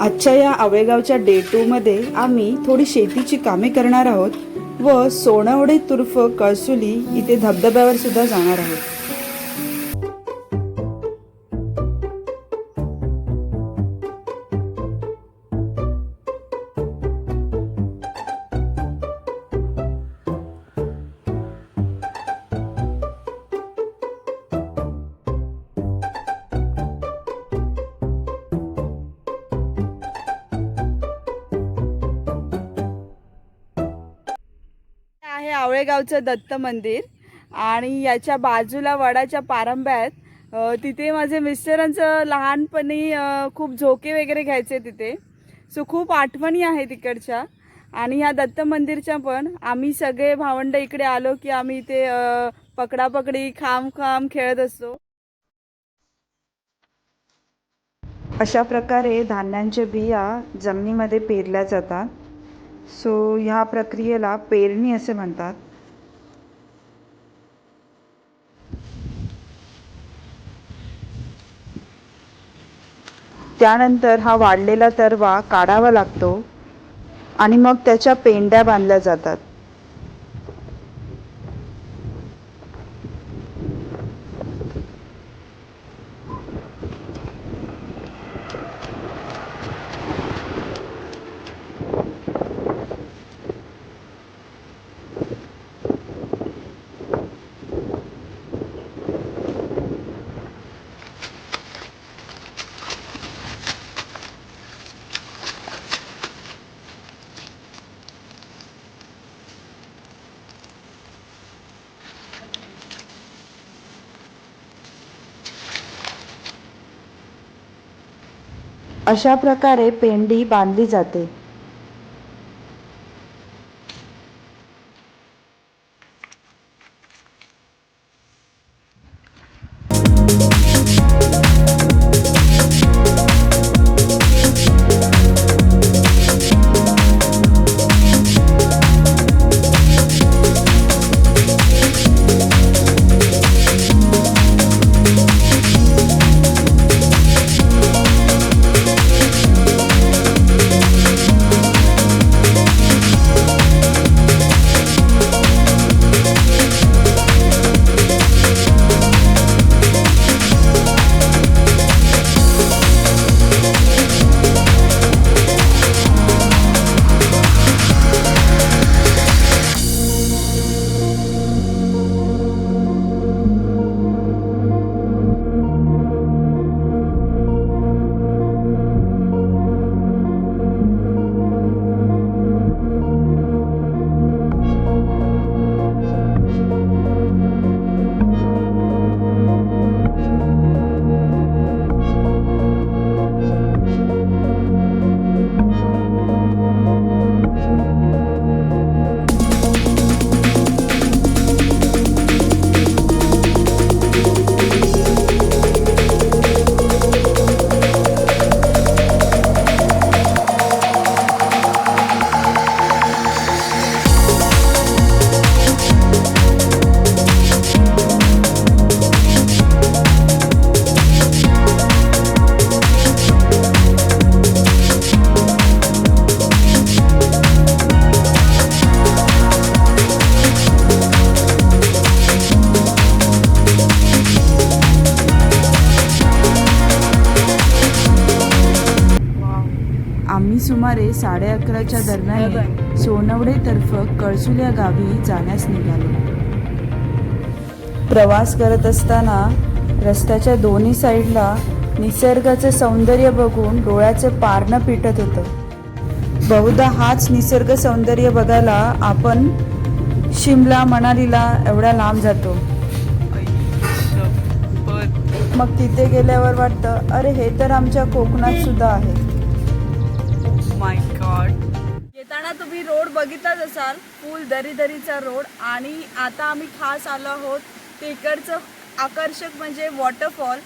आजच्या या आवळेगावच्या डे 2 मध्ये आम्ही थोडी शेतीची कामे करणार आहोत व सोनवडे तुर्फ कळसुली इथे धबधब्यावर सुद्धा जाणार आहोत। आहे आवळेगावचं दत्त मंदिर आणि याच्या बाजूला वडाच्या पारंब्या आहेत। तिथे माझे मिस्टरांचं लहानपणी खूप झोके वगैरे घ्यायचे तिथे, सो खूप आठवणी आहे तिकडच्या। आणि ह्या दत्त मंदिरच्या पण आम्ही सगळे भावंड इकडे आलो की आम्ही इथे पकडापकडी खाम खाम खेळत असतो। अशा प्रकारे धान्यांच्या बिया जमिनीमध्ये पेरल्या जातात। सो ह्या प्रक्रियेला पेरणी असे म्हणतात। त्यानंतर हा वाढलेला तरवा काढावा लागतो आणि मग त्याच्या पेंड्या बांधल्या जातात। अशा प्रकारे पेंडी बांधली जाते। आम्ही सुमारे 11:30च्या दरम्यान सोनवडे तर्फ कळसुल या गावी जाण्यास निघालो। प्रवास करत असताना रस्त्याच्या दोन्ही साईडला निसर्गाचे सौंदर्य बघून डोळ्याचे पारणं पिटत होतं। बहुधा हाच निसर्ग सौंदर्य बघायला आपण शिमला मनालीला एवढ्या लांब जातो। मग तिथे गेल्यावर वाटतं अरे हे तर आमच्या कोकणात सुद्धा आहे। माय गॉड, येताना तुम्ही रोड बघितलाच असाल, फुल दरीचा रोड। आणि आता आम्ही खास आलो आहोत ते इकडचं आकर्षक म्हणजे वॉटरफॉल।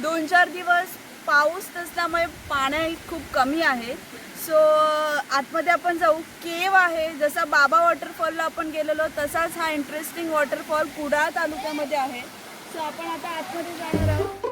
2-4 दिवस पाऊस नसल्यामुळे पाणी खूप कमी आहे। सो आतमध्ये आपण जाऊ। केव आहे, जसा बाबा वॉटरफॉलला आपण गेलेलो तसाच हा इंटरेस्टिंग वॉटरफॉल कुडाळ तालुक्यामध्ये आहे। सो आपण आता आतमध्ये जाणार आहोत।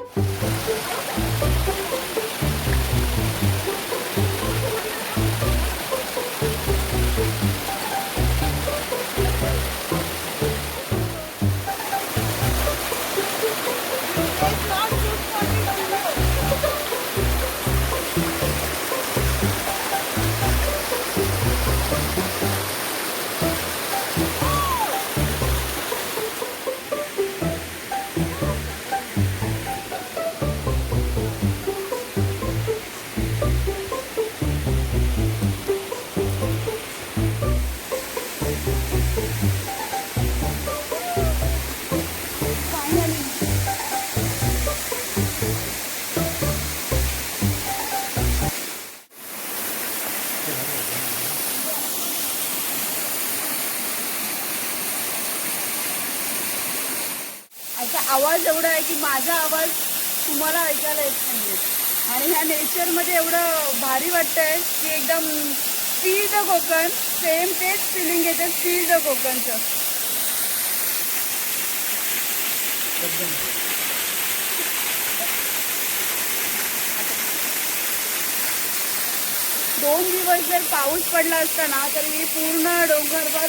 आता आवाज एवढा आहे की माझा आवाज तुम्हाला ऐकायला येत नाहीये. आणि ह्या नेचरमध्ये एवढं भारी वाटतंय की एकदम फील द कोकण. सेम तेच फिलिंग येते, फील द कोकणचं. दोन दिवस जर पाऊस पडला असता ना तर मी पूर्ण डोंगरवर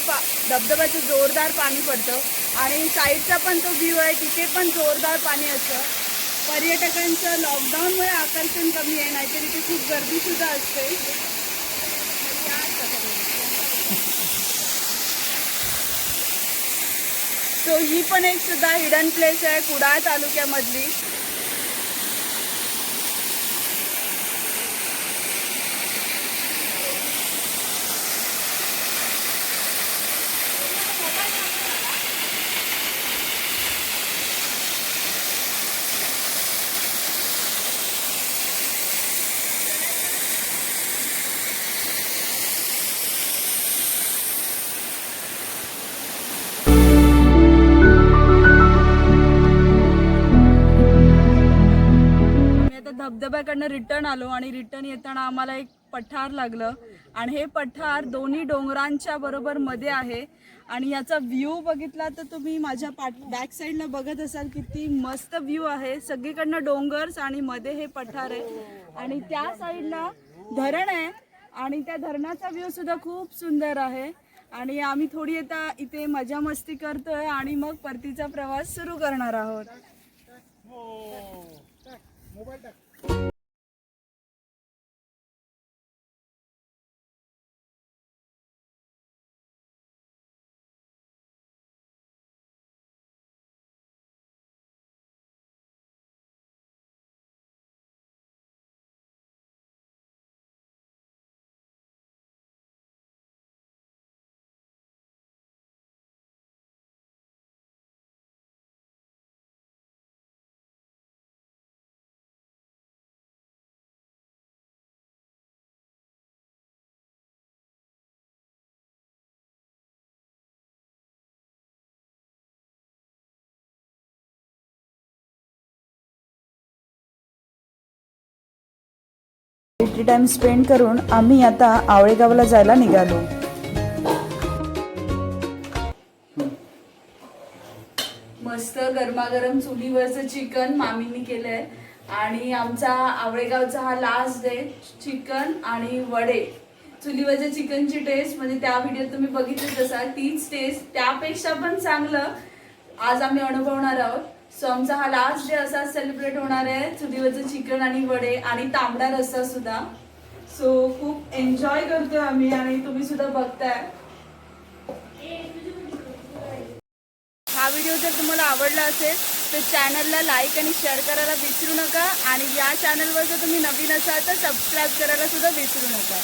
धबधब्याचं जोरदार पाणी पडतं. आणि साईडचा पण तो व्ह्यू आहे, तिथे पण जोरदार पाणी असतं. पर्यटकांचं लॉकडाऊनमुळे आकर्षण कमी आहे, नाहीतर इथे खूप गर्दीसुद्धा असते. सो ही पण एक सुद्धा हिडन प्लेस आहे कुडाळ तालुक्यामधली. धबधब्याकडनं रिटर्न आलो आणि रिटर्न येताना आम्हाला एक पठार लागलं. आणि हे पठार दोन्ही डोंगरांच्या बरोबर मध्ये आहे. आणि याचा व्ह्यू बघितला तर तुम्ही माझ्या बॅक साईडला बघत असाल किती मस्त व्ह्यू आहे. सगळीकडनं डोंगर्स आणि मध्ये हे पठार आहे. आणि त्या साईडला धरण आहे आणि त्या धरणाचा व्ह्यू सुद्धा खूप सुंदर आहे. आणि आम्ही थोडी आता इथे मजा मस्ती करतोय आणि मग परतीचा प्रवास सुरू करणार आहोत. टाइम स्पेंड करून आम्ही आता आवळेगावला जायला निघालो. मस्त गरमागरम चुलीवरचं चिकन मामींनी केलंय. आणि आमचा आवळेगावचा हा लास्ट डे. चिकन आणि वडे. चुलीवरच्या चिकनची टेस्ट म्हणजे त्या व्हिडिओत तुम्ही बघितलीच असाल, तीच टेस्ट त्यापेक्षा पण चांगलं आज आम्ही अनुभवणार आहोत. सो आमचा हा लास्ट डे असाच सेलिब्रेट होणार आहे. चुलीवरचं चिकन आणि वडे आणि तांबडा रस्सा सुद्धा. सो खूप एन्जॉय करतोय आम्ही आणि तुम्ही सुद्धा बघताय. हा व्हिडिओ जर तुम्हाला आवडला असेल तर चॅनलला लाईक आणि शेअर करायला विसरू नका. आणि या चॅनलवर जर तुम्ही नवीन असाल तर सबस्क्राईब करायला सुद्धा विसरू नका.